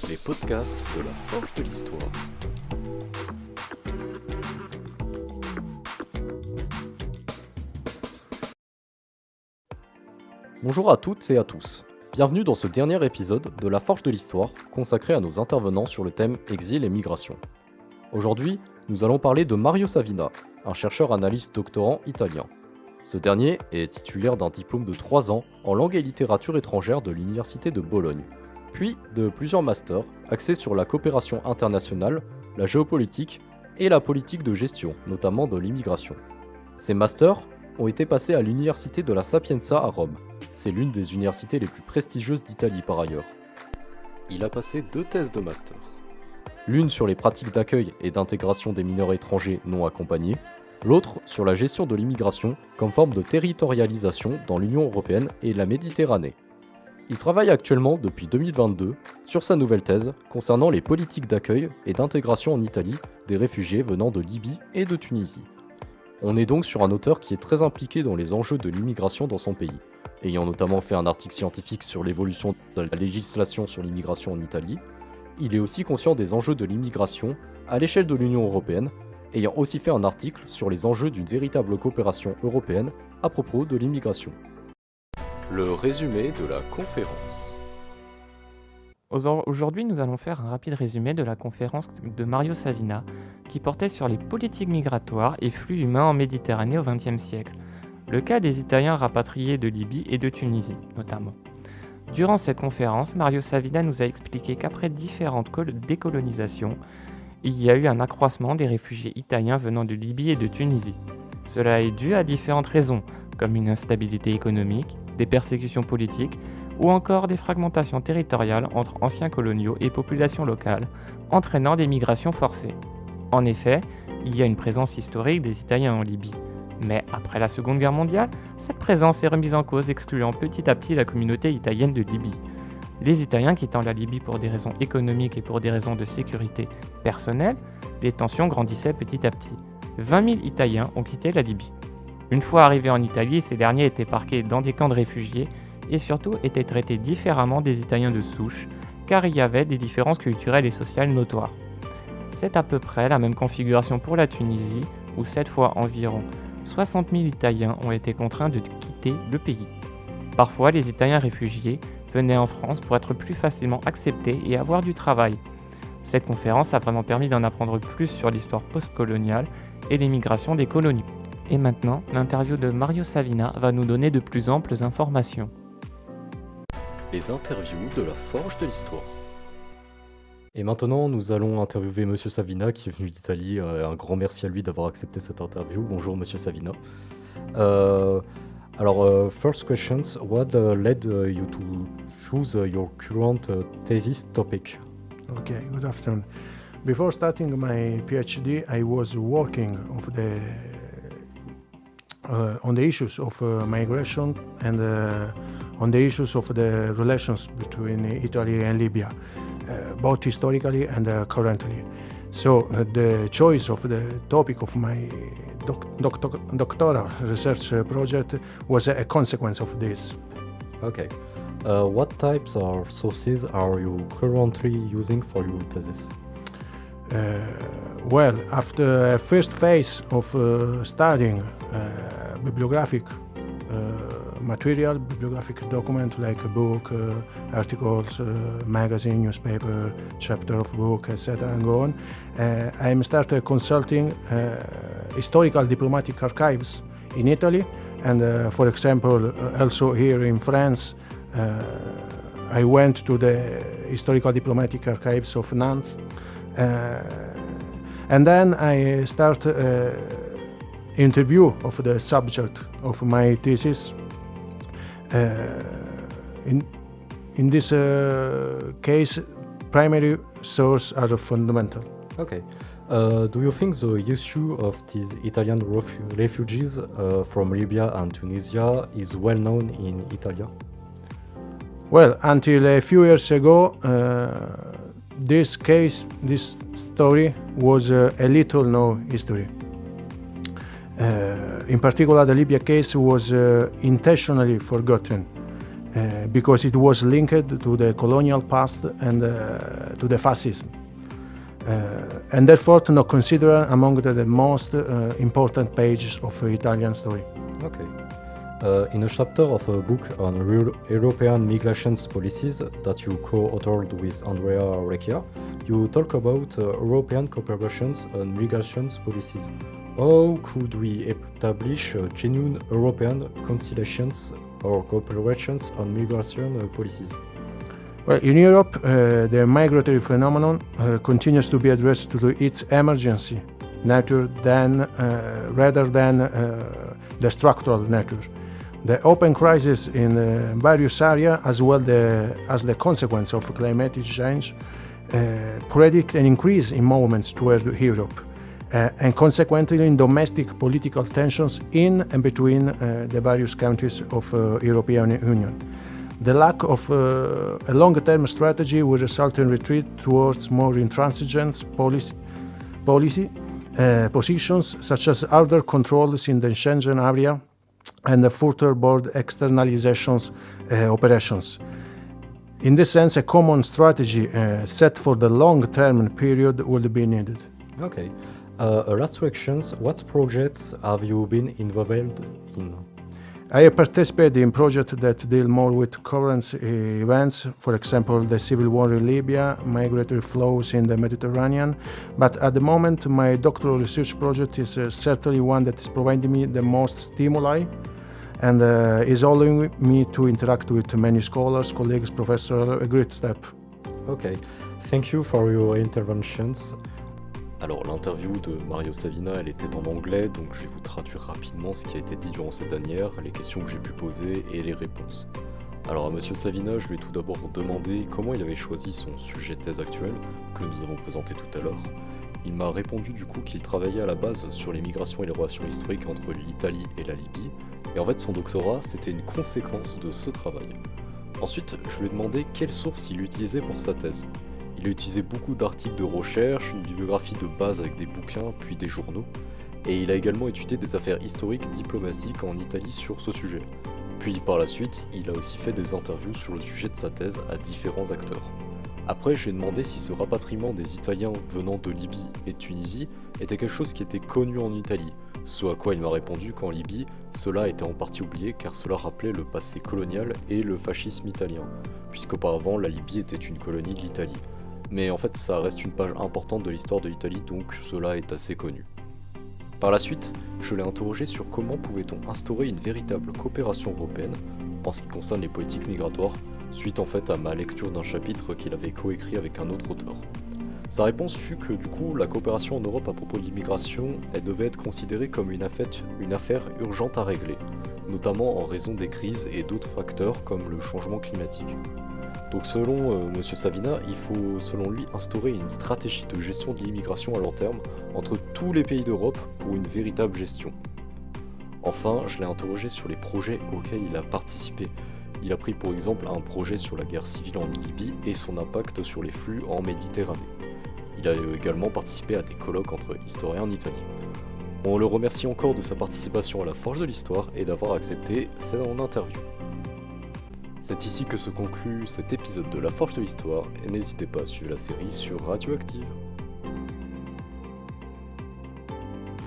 Les podcasts de la Forge de l'Histoire. Bonjour à toutes et à tous. Bienvenue dans ce dernier épisode de la Forge de l'Histoire consacré à nos intervenants sur le thème exil et migration. Aujourd'hui, nous allons parler de Mario Savina, un chercheur analyste doctorant italien. Ce dernier est titulaire d'un diplôme de 3 ans en langue et littérature étrangère de l'Université de Bologne, puis de plusieurs masters axés sur la coopération internationale, la géopolitique et la politique de gestion, notamment de l'immigration. Ces masters ont été passés à l'Université de la Sapienza à Rome. C'est l'une des universités les plus prestigieuses d'Italie par ailleurs. Il a passé 2 thèses de master. L'une sur les pratiques d'accueil et d'intégration des mineurs étrangers non accompagnés, l'autre sur la gestion de l'immigration comme forme de territorialisation dans l'Union européenne et la Méditerranée. Il travaille actuellement depuis 2022 sur sa nouvelle thèse concernant les politiques d'accueil et d'intégration en Italie des réfugiés venant de Libye et de Tunisie. On est donc sur un auteur qui est très impliqué dans les enjeux de l'immigration dans son pays, ayant notamment fait un article scientifique sur l'évolution de la législation sur l'immigration en Italie. Il est aussi conscient des enjeux de l'immigration à l'échelle de l'Union européenne, ayant aussi fait un article sur les enjeux d'une véritable coopération européenne à propos de l'immigration. Le résumé de la conférence. Aujourd'hui, nous allons faire un rapide résumé de la conférence de Mario Savina qui portait sur les politiques migratoires et flux humains en Méditerranée au XXe siècle, le cas des Italiens rapatriés de Libye et de Tunisie notamment. Durant cette conférence, Mario Savina nous a expliqué qu'après différentes décolonisations, il y a eu un accroissement des réfugiés italiens venant de Libye et de Tunisie. Cela est dû à différentes raisons, comme une instabilité économique, des persécutions politiques ou encore des fragmentations territoriales entre anciens coloniaux et populations locales, entraînant des migrations forcées. En effet, il y a une présence historique des Italiens en Libye. Mais après la Seconde Guerre mondiale, cette présence est remise en cause, excluant petit à petit la communauté italienne de Libye. Les Italiens quittant la Libye pour des raisons économiques et pour des raisons de sécurité personnelle, les tensions grandissaient petit à petit. 20 000 Italiens ont quitté la Libye. Une fois arrivés en Italie, ces derniers étaient parqués dans des camps de réfugiés et surtout étaient traités différemment des Italiens de souche, car il y avait des différences culturelles et sociales notoires. C'est à peu près la même configuration pour la Tunisie, où cette fois environ 60 000 Italiens ont été contraints de quitter le pays. Parfois, les Italiens réfugiés venaient en France pour être plus facilement acceptés et avoir du travail. Cette conférence a vraiment permis d'en apprendre plus sur l'histoire postcoloniale et les migrations des coloniaux. Et maintenant, l'interview de Mario Savina va nous donner de plus amples informations. Les interviews de la Forge de l'Histoire. Et maintenant, nous allons interviewer Monsieur Savina qui est venu d'Italie. Un grand merci à lui d'avoir accepté cette interview. Bonjour Monsieur Savina. First questions, what led you to choose your current thesis topic? Okay, good afternoon. Before starting my PhD, I was working on the issues of migration and on the issues of the relations between Italy and Libya, both historically and currently. So the choice of the topic of my doctoral research project was a consequence of this. Okay. What types of sources are you currently using for your thesis? Well, after a first phase of studying bibliographic material, bibliographic document like a book, articles, magazine, newspaper, chapter of book, etc. and go on, I started consulting historical diplomatic archives in Italy and for example also here in France. I went to the historical diplomatic archives of Nantes and then I start interview of the subject of my thesis. In this case, primary sources are fundamental. Okay. Do you think the issue of these Italian refugees from Libya and Tunisia is well known in Italy? Well, until a few years ago, this story was a little known history. In particular, the Libya case was intentionally forgotten because it was linked to the colonial past and to the fascism. And therefore not considered among the most important pages of Italian story. Okay. In a chapter of a book on European migration policies that you co-authored with Andrea Recchia, you talk about European cooperations on migration policies. How could we establish genuine European conciliations or cooperations on migration policies? Well, in Europe, the migratory phenomenon continues to be addressed to its emergency nature rather than the structural nature. The open crisis in various areas, as well as the consequence of climatic change, predict an increase in movements toward Europe, and consequently in domestic political tensions in and between the various countries of European Union. The lack of a long-term strategy will result in retreat towards more intransigent policy positions, such as harder controls in the Schengen area and the further border externalizations operations. In this sense, a common strategy set for the long-term period will be needed. Okay. Last questions. What projects have you been involved in? I have participated in projects that deal more with current events, for example, the civil war in Libya, migratory flows in the Mediterranean, but at the moment my doctoral research project is certainly one that is providing me the most stimuli and is allowing me to interact with many scholars, colleagues, professors, a great step. Okay, thank you for your interventions. Alors l'interview de Mario Savina, elle était en anglais, donc je vais vous traduire rapidement ce qui a été dit durant cette dernière, les questions que j'ai pu poser et les réponses. Alors à Monsieur Savina, je lui ai tout d'abord demandé comment il avait choisi son sujet de thèse actuel, que nous avons présenté tout à l'heure. Il m'a répondu du coup qu'il travaillait à la base sur les migrations et les relations historiques entre l'Italie et la Libye, et en fait son doctorat c'était une conséquence de ce travail. Ensuite, je lui ai demandé quelles sources il utilisait pour sa thèse. Il a utilisé beaucoup d'articles de recherche, une bibliographie de base avec des bouquins, puis des journaux, et il a également étudié des affaires historiques diplomatiques en Italie sur ce sujet. Puis par la suite, il a aussi fait des interviews sur le sujet de sa thèse à différents acteurs. Après, je lui ai demandé si ce rapatriement des Italiens venant de Libye et de Tunisie était quelque chose qui était connu en Italie, ce à quoi il m'a répondu qu'en Libye, cela était en partie oublié car cela rappelait le passé colonial et le fascisme italien, puisqu'auparavant la Libye était une colonie de l'Italie. Mais en fait ça reste une page importante de l'histoire de l'Italie, donc cela est assez connu. Par la suite, je l'ai interrogé sur comment pouvait-on instaurer une véritable coopération européenne en ce qui concerne les politiques migratoires, suite en fait à ma lecture d'un chapitre qu'il avait coécrit avec un autre auteur. Sa réponse fut que du coup la coopération en Europe à propos de l'immigration, elle devait être considérée comme une affaire urgente à régler, notamment en raison des crises et d'autres facteurs comme le changement climatique. Donc selon M. Savina, il faut selon lui instaurer une stratégie de gestion de l'immigration à long terme entre tous les pays d'Europe pour une véritable gestion. Enfin, je l'ai interrogé sur les projets auxquels il a participé. Il a pris pour exemple un projet sur la guerre civile en Libye et son impact sur les flux en Méditerranée. Il a également participé à des colloques entre historiens en Italie. On le remercie encore de sa participation à la Forge de l'Histoire et d'avoir accepté cette interview. C'est ici que se conclut cet épisode de la Forge de l'Histoire et n'hésitez pas à suivre la série sur Radioactive.